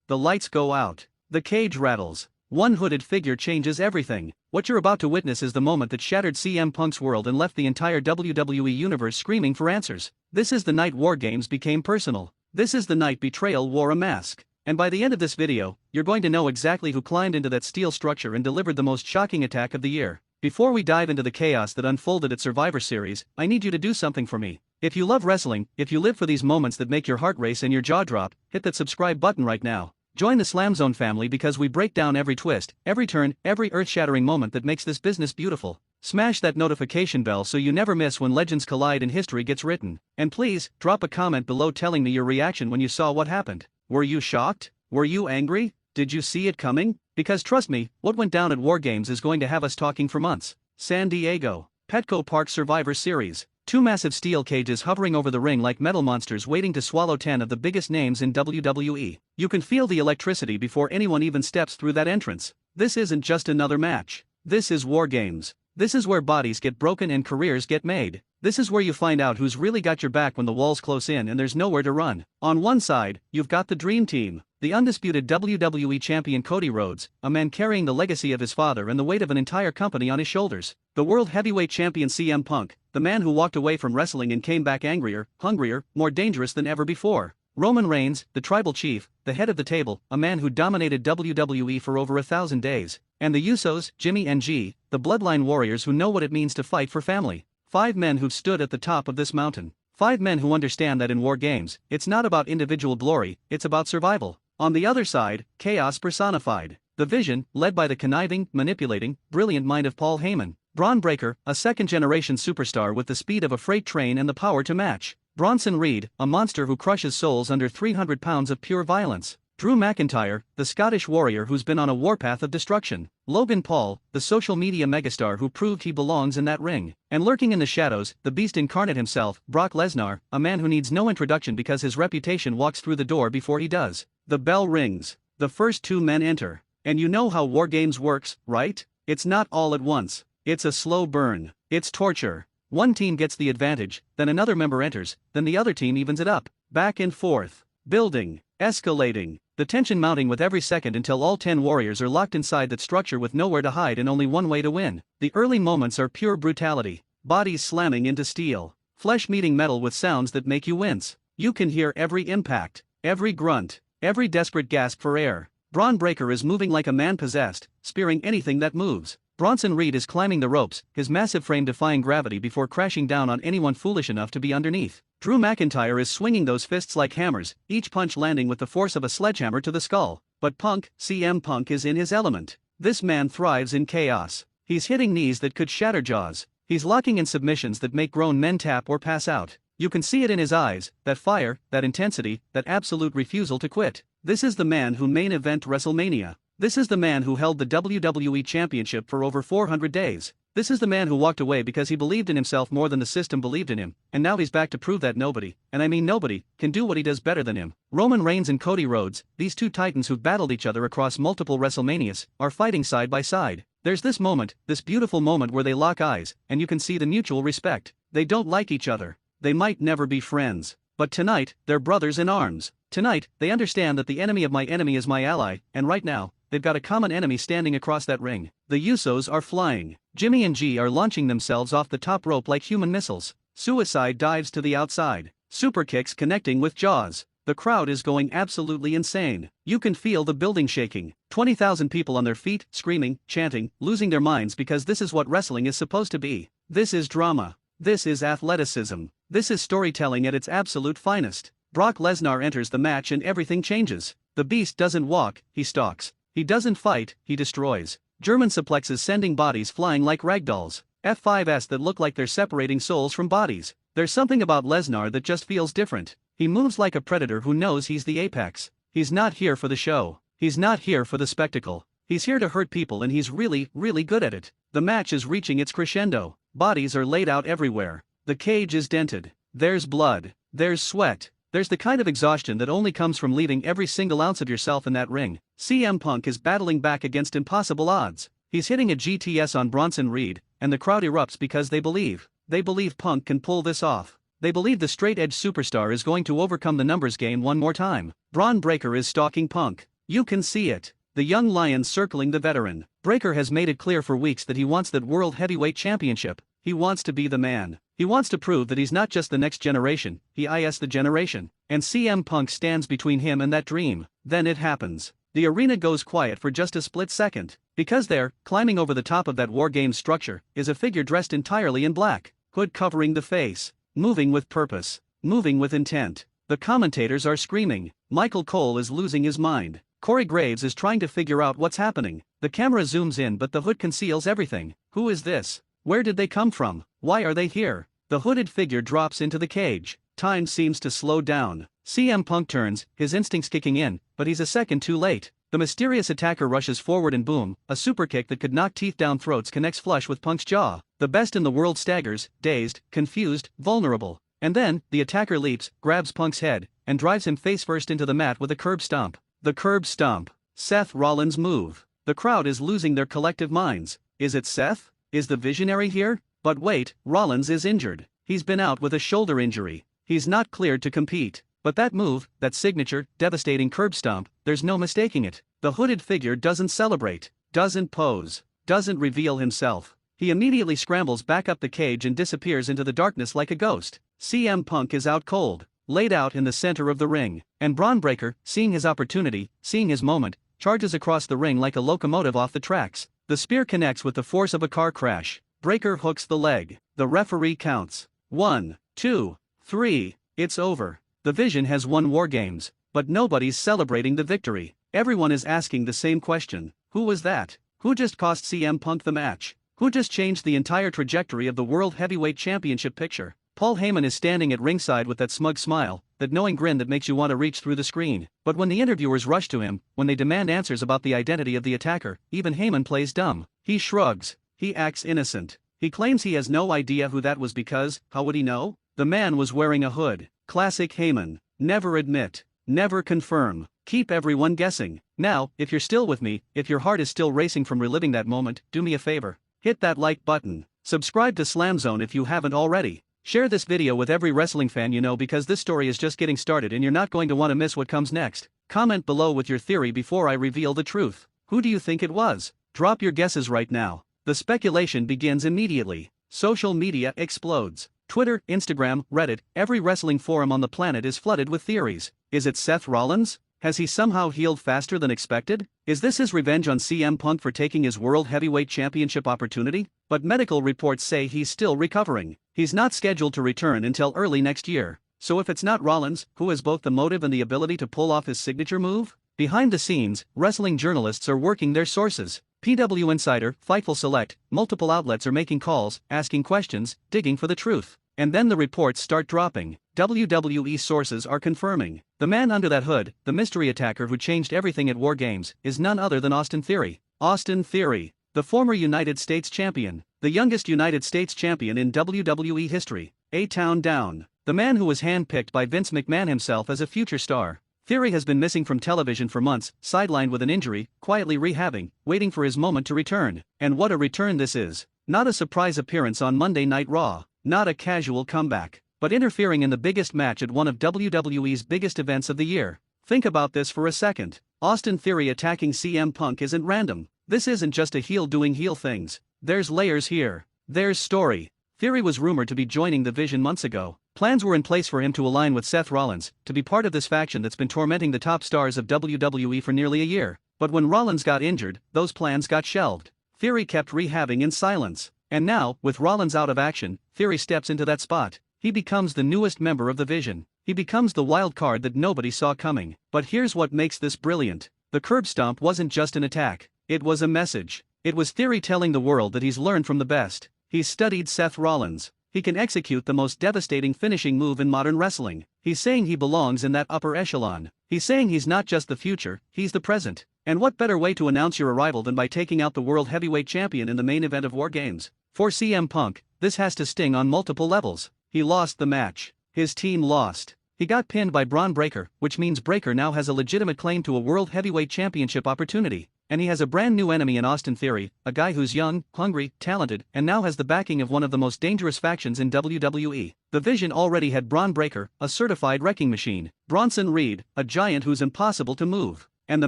the lights go out, the cage rattles. One hooded figure changes everything. What you're about to witness is the moment that shattered CM Punk's world and left the entire WWE universe screaming for answers. This is the night WarGames became personal. This is the night Betrayal wore a mask. And by the end of this video, you're going to know exactly who climbed into that steel structure and delivered the most shocking attack of the year. Before we dive into the chaos that unfolded at Survivor Series, I need you to do something for me. If you love wrestling, if you live for these moments that make your heart race and your jaw drop, hit that subscribe button right now. Join the SLAMZONE family because we break down every twist, every turn, every earth-shattering moment that makes this business beautiful. Smash that notification bell so you never miss when legends collide and history gets written. And please, drop a comment below telling me your reaction when you saw what happened. Were you shocked? Were you angry? Did you see it coming? Because trust me, what went down at WarGames is going to have us talking for months. San Diego, Petco Park Survivor Series. Two massive steel cages hovering over the ring like metal monsters waiting to swallow 10 of the biggest names in WWE. You can feel the electricity before anyone even steps through that entrance. This isn't just another match. This is WarGames. This is where bodies get broken and careers get made. This is where you find out who's really got your back when the walls close in and there's nowhere to run. On one side, you've got the Dream Team. The undisputed WWE champion Cody Rhodes, a man carrying the legacy of his father and the weight of an entire company on his shoulders. The world heavyweight champion CM Punk, the man who walked away from wrestling and came back angrier, hungrier, more dangerous than ever before. Roman Reigns, the tribal chief, the head of the table, a man who dominated WWE for over 1,000 days. And the Usos, Jimmy and G, the bloodline warriors who know what it means to fight for family. 5 men who've stood at the top of this mountain. 5 men who understand that in WarGames, it's not about individual glory, it's about survival. On the other side, chaos personified. The Vision, led by the conniving, manipulating, brilliant mind of Paul Heyman. Braun Breaker, a second-generation superstar with the speed of a freight train and the power to match. Bronson Reed, a monster who crushes souls under 300 pounds of pure violence. Drew McIntyre, the Scottish warrior who's been on a warpath of destruction. Logan Paul, the social media megastar who proved he belongs in that ring. And lurking in the shadows, the beast incarnate himself, Brock Lesnar, a man who needs no introduction because his reputation walks through the door before he does. The bell rings. The first 2 men enter. And you know how WarGames works, right? It's not all at once. It's a slow burn. It's torture. One team gets the advantage, then another member enters, then the other team evens it up. Back and forth. Building. Escalating. The tension mounting with every second until all 10 warriors are locked inside that structure with nowhere to hide and only one way to win. The early moments are pure brutality. Bodies slamming into steel. Flesh meeting metal with sounds that make you wince. You can hear every impact. Every grunt. Every desperate gasp for air. Braun Breaker is moving like a man possessed, spearing anything that moves. Bronson Reed is climbing the ropes, his massive frame defying gravity before crashing down on anyone foolish enough to be underneath. Drew McIntyre is swinging those fists like hammers, each punch landing with the force of a sledgehammer to the skull. But Punk, CM Punk, is in his element. This man thrives in chaos. He's hitting knees that could shatter jaws. He's locking in submissions that make grown men tap or pass out. You can see it in his eyes, that fire, that intensity, that absolute refusal to quit. This is the man who main event WrestleMania. This is the man who held the WWE Championship for over 400 days. This is the man who walked away because he believed in himself more than the system believed in him, and now he's back to prove that nobody, and I mean nobody, can do what he does better than him. Roman Reigns and Cody Rhodes, these 2 titans who've battled each other across multiple WrestleManias, are fighting side by side. There's this moment, this beautiful moment where they lock eyes, and you can see the mutual respect. They don't like each other. They might never be friends. But tonight, they're brothers in arms. Tonight, they understand that the enemy of my enemy is my ally, and right now, they've got a common enemy standing across that ring. The Usos are flying. Jimmy and G are launching themselves off the top rope like human missiles. Suicide dives to the outside. Super kicks connecting with jaws. The crowd is going absolutely insane. You can feel the building shaking. 20,000 people on their feet, screaming, chanting, losing their minds because this is what wrestling is supposed to be. This is drama. This is athleticism. This is storytelling at its absolute finest. Brock Lesnar enters the match and everything changes. The beast doesn't walk, he stalks. He doesn't fight, he destroys. German suplexes sending bodies flying like ragdolls. F5s that look like they're separating souls from bodies. There's something about Lesnar that just feels different. He moves like a predator who knows he's the apex. He's not here for the show. He's not here for the spectacle. He's here to hurt people and he's really, really good at it. The match is reaching its crescendo. Bodies are laid out everywhere. The cage is dented. There's blood. There's sweat. There's the kind of exhaustion that only comes from leaving every single ounce of yourself in that ring. CM Punk is battling back against impossible odds. He's hitting a GTS on Bronson Reed, and the crowd erupts because they believe. They believe Punk can pull this off. They believe the straight-edge superstar is going to overcome the numbers game one more time. Braun Breaker is stalking Punk. You can see it. The young lion circling the veteran. Breaker has made it clear for weeks that he wants that World Heavyweight Championship. He wants to be the man. He wants to prove that he's not just the next generation, he is the generation. And CM Punk stands between him and that dream. Then it happens. The arena goes quiet for just a split second. Because there, climbing over the top of that WarGames structure, is a figure dressed entirely in black. Hood covering the face. Moving with purpose. Moving with intent. The commentators are screaming. Michael Cole is losing his mind. Corey Graves is trying to figure out what's happening. The camera zooms in but the hood conceals everything. Who is this? Where did they come from? Why are they here? The hooded figure drops into the cage. Time seems to slow down. CM Punk turns, his instincts kicking in, but he's a second too late. The mysterious attacker rushes forward and boom, a superkick that could knock teeth down throats connects flush with Punk's jaw. The best in the world staggers, dazed, confused, vulnerable. And then, the attacker leaps, grabs Punk's head, and drives him face first into the mat with a curb stomp. The curb stomp. Seth Rollins' move. The crowd is losing their collective minds. Is it Seth? Is the visionary here? But wait, Rollins is injured. He's been out with a shoulder injury. He's not cleared to compete. But that move, that signature, devastating curb stomp, there's no mistaking it. The hooded figure doesn't celebrate, doesn't pose, doesn't reveal himself. He immediately scrambles back up the cage and disappears into the darkness like a ghost. CM Punk is out cold, laid out in the center of the ring. And Braun Breaker, seeing his opportunity, seeing his moment, charges across the ring like a locomotive off the tracks. The spear connects with the force of a car crash. Breaker hooks the leg. The referee counts. 1, 2, 3, it's over. The Vision has won WarGames, but nobody's celebrating the victory. Everyone is asking the same question. Who was that? Who just cost CM Punk the match? Who just changed the entire trajectory of the World Heavyweight Championship picture? Paul Heyman is standing at ringside with that smug smile, that knowing grin that makes you want to reach through the screen. But when the interviewers rush to him, when they demand answers about the identity of the attacker, even Heyman plays dumb. He shrugs. He acts innocent. He claims he has no idea who that was because, how would he know? The man was wearing a hood. Classic Heyman. Never admit. Never confirm. Keep everyone guessing. Now, if you're still with me, if your heart is still racing from reliving that moment, do me a favor. Hit that like button. Subscribe to SLAMZONE if you haven't already. Share this video with every wrestling fan you know because this story is just getting started and you're not going to want to miss what comes next. Comment below with your theory before I reveal the truth. Who do you think it was? Drop your guesses right now. The speculation begins immediately. Social media explodes. Twitter, Instagram, Reddit, every wrestling forum on the planet is flooded with theories. Is it Seth Rollins? Has he somehow healed faster than expected? Is this his revenge on CM Punk for taking his World Heavyweight Championship opportunity? But medical reports say he's still recovering. He's not scheduled to return until early next year. So if it's not Rollins, who has both the motive and the ability to pull off his signature move? Behind the scenes, wrestling journalists are working their sources. PW Insider, Fightful Select, multiple outlets are making calls, asking questions, digging for the truth. And then the reports start dropping. WWE sources are confirming. The man under that hood, the mystery attacker who changed everything at WarGames, is none other than Austin Theory. Austin Theory, the former United States champion, the youngest United States champion in WWE history, A-Town Down, the man who was handpicked by Vince McMahon himself as a future star. Theory has been missing from television for months, sidelined with an injury, quietly rehabbing, waiting for his moment to return. And what a return this is. Not a surprise appearance on Monday Night Raw. Not a casual comeback, but interfering in the biggest match at one of WWE's biggest events of the year. Think about this for a second. Austin Theory attacking CM Punk isn't random. This isn't just a heel doing heel things. There's layers here. There's story. Theory was rumored to be joining the Vision months ago. Plans were in place for him to align with Seth Rollins, to be part of this faction that's been tormenting the top stars of WWE for nearly a year. But when Rollins got injured, those plans got shelved. Theory kept rehabbing in silence. And now, with Rollins out of action, Theory steps into that spot. He becomes the newest member of the Vision. He becomes the wild card that nobody saw coming. But here's what makes this brilliant. The curb stomp wasn't just an attack. It was a message. It was Theory telling the world that he's learned from the best. He's studied Seth Rollins. He can execute the most devastating finishing move in modern wrestling. He's saying he belongs in that upper echelon. He's saying he's not just the future, he's the present. And what better way to announce your arrival than by taking out the World Heavyweight Champion in the main event of WarGames? For CM Punk, this has to sting on multiple levels. He lost the match. His team lost. He got pinned by Braun Breaker, which means Breaker now has a legitimate claim to a World Heavyweight Championship opportunity. And he has a brand new enemy in Austin Theory, a guy who's young, hungry, talented, and now has the backing of one of the most dangerous factions in WWE. The Vision already had Braun Breaker, a certified wrecking machine. Bronson Reed, a giant who's impossible to move. And the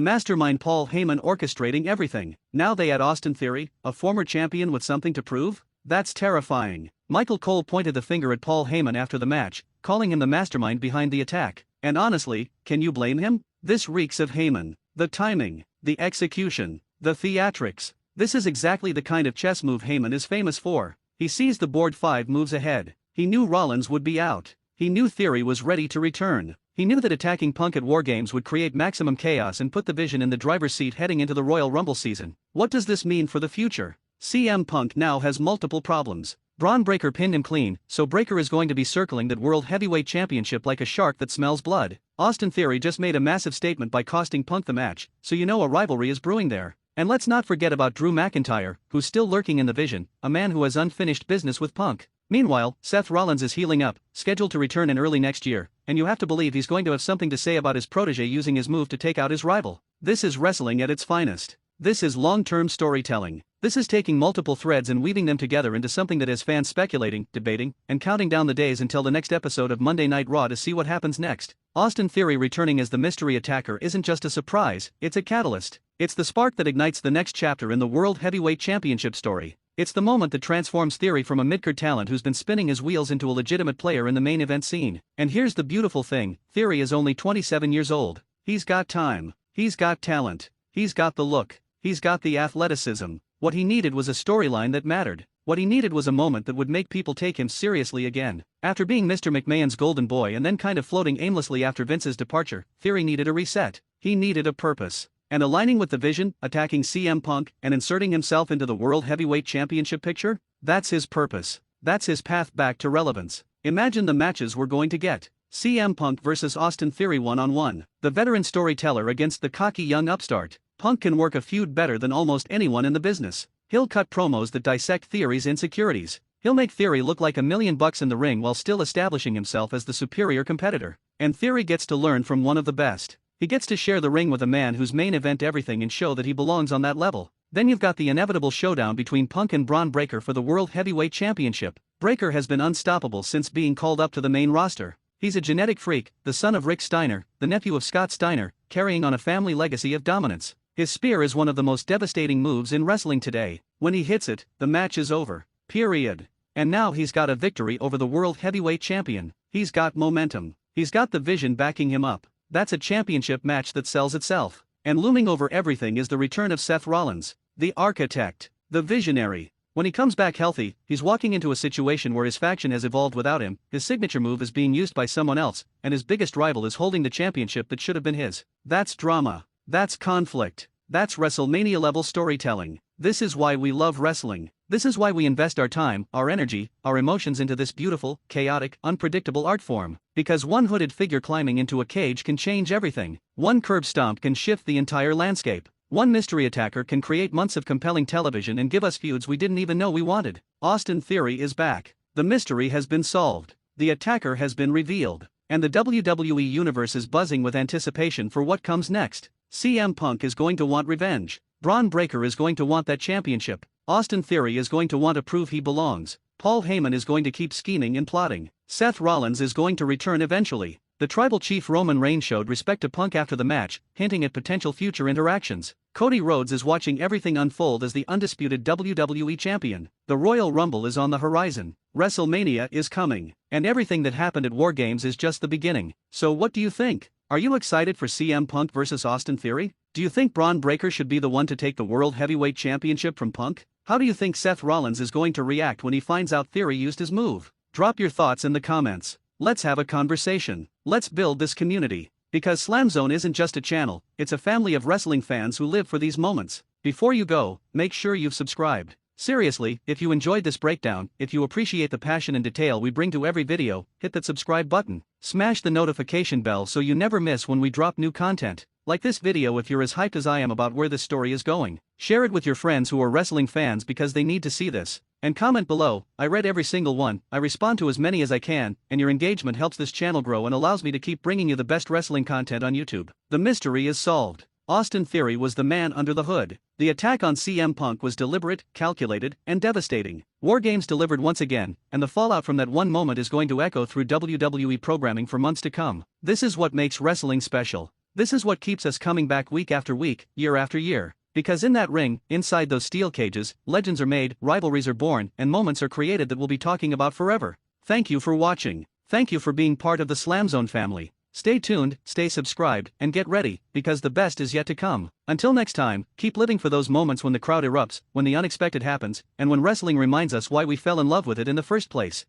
mastermind Paul Heyman orchestrating everything. Now they add Austin Theory, a former champion with something to prove? That's terrifying. Michael Cole pointed the finger at Paul Heyman after the match, calling him the mastermind behind the attack. And honestly, can you blame him? This reeks of Heyman. The timing, the execution, the theatrics. This is exactly the kind of chess move Heyman is famous for. He sees the board 5 moves ahead. He knew Rollins would be out. He knew Theory was ready to return. He knew that attacking Punk at WarGames would create maximum chaos and put the Vision in the driver's seat heading into the Royal Rumble season. What does this mean for the future? CM Punk now has multiple problems. Braun Breaker pinned him clean, so Breaker is going to be circling that World Heavyweight Championship like a shark that smells blood. Austin Theory just made a massive statement by costing Punk the match, so you know a rivalry is brewing there. And let's not forget about Drew McIntyre, who's still lurking in the Vision, a man who has unfinished business with Punk. Meanwhile, Seth Rollins is healing up, scheduled to return in early next year, and you have to believe he's going to have something to say about his protege using his move to take out his rival. This is wrestling at its finest. This is long-term storytelling. This is taking multiple threads and weaving them together into something that has fans speculating, debating, and counting down the days until the next episode of Monday Night Raw to see what happens next. Austin Theory returning as the mystery attacker isn't just a surprise, it's a catalyst. It's the spark that ignites the next chapter in the World Heavyweight Championship story. It's the moment that transforms Theory from a mid-card talent who's been spinning his wheels into a legitimate player in the main event scene. And here's the beautiful thing, Theory is only 27 years old. He's got time. He's got talent. He's got the look. He's got the athleticism. What he needed was a storyline that mattered. What he needed was a moment that would make people take him seriously again. After being Mr. McMahon's golden boy and then kind of floating aimlessly after Vince's departure, Theory needed a reset. He needed a purpose. And aligning with the Vision, attacking CM Punk, and inserting himself into the World Heavyweight Championship picture? That's his purpose. That's his path back to relevance. Imagine the matches we're going to get. CM Punk vs Austin Theory 1-on-1. The veteran storyteller against the cocky young upstart. Punk can work a feud better than almost anyone in the business. He'll cut promos that dissect Theory's insecurities. He'll make Theory look like $1 million in the ring while still establishing himself as the superior competitor. And Theory gets to learn from one of the best. He gets to share the ring with a man who's main event everything and show that he belongs on that level. Then you've got the inevitable showdown between Punk and Braun Breaker for the World Heavyweight Championship. Breaker has been unstoppable since being called up to the main roster. He's a genetic freak, the son of Rick Steiner, the nephew of Scott Steiner, carrying on a family legacy of dominance. His spear is one of the most devastating moves in wrestling today. When he hits it, the match is over. Period. And now he's got a victory over the World Heavyweight Champion. He's got momentum. He's got the Vision backing him up. That's a championship match that sells itself. And looming over everything is the return of Seth Rollins, the architect, the visionary. When he comes back healthy, he's walking into a situation where his faction has evolved without him, his signature move is being used by someone else, and his biggest rival is holding the championship that should have been his. That's drama. That's conflict. That's WrestleMania-level storytelling. This is why we love wrestling. This is why we invest our time, our energy, our emotions into this beautiful, chaotic, unpredictable art form. Because one hooded figure climbing into a cage can change everything. One curb stomp can shift the entire landscape. One mystery attacker can create months of compelling television and give us feuds we didn't even know we wanted. Austin Theory is back. The mystery has been solved. The attacker has been revealed. And the WWE Universe is buzzing with anticipation for what comes next. CM Punk is going to want revenge. Braun Breaker is going to want that championship. Austin Theory is going to want to prove he belongs. Paul Heyman is going to keep scheming and plotting. Seth Rollins is going to return eventually. The tribal chief Roman Reigns showed respect to Punk after the match, hinting at potential future interactions. Cody Rhodes is watching everything unfold as the undisputed WWE champion. The Royal Rumble is on the horizon. WrestleMania is coming. And everything that happened at WarGames is just the beginning. So what do you think? Are you excited for CM Punk vs Austin Theory? Do you think Braun Breaker should be the one to take the World Heavyweight Championship from Punk? How do you think Seth Rollins is going to react when he finds out Theory used his move? Drop your thoughts in the comments. Let's have a conversation. Let's build this community. Because SLAMZONE isn't just a channel, it's a family of wrestling fans who live for these moments. Before you go, make sure you've subscribed. Seriously, if you enjoyed this breakdown, if you appreciate the passion and detail we bring to every video, hit that subscribe button. Smash the notification bell so you never miss when we drop new content. Like this video if you're as hyped as I am about where this story is going. Share it with your friends who are wrestling fans because they need to see this. And comment below. I read every single one, I respond to as many as I can, and your engagement helps this channel grow and allows me to keep bringing you the best wrestling content on YouTube. The mystery is solved. Austin Theory was the man under the hood. The attack on CM Punk was deliberate, calculated, and devastating. WarGames delivered once again, and the fallout from that one moment is going to echo through WWE programming for months to come. This is what makes wrestling special. This is what keeps us coming back week after week, year after year. Because in that ring, inside those steel cages, legends are made, rivalries are born, and moments are created that we'll be talking about forever. Thank you for watching. Thank you for being part of the SLAMZONE family. Stay tuned, stay subscribed, and get ready, because the best is yet to come. Until next time, keep living for those moments when the crowd erupts, when the unexpected happens, and when wrestling reminds us why we fell in love with it in the first place.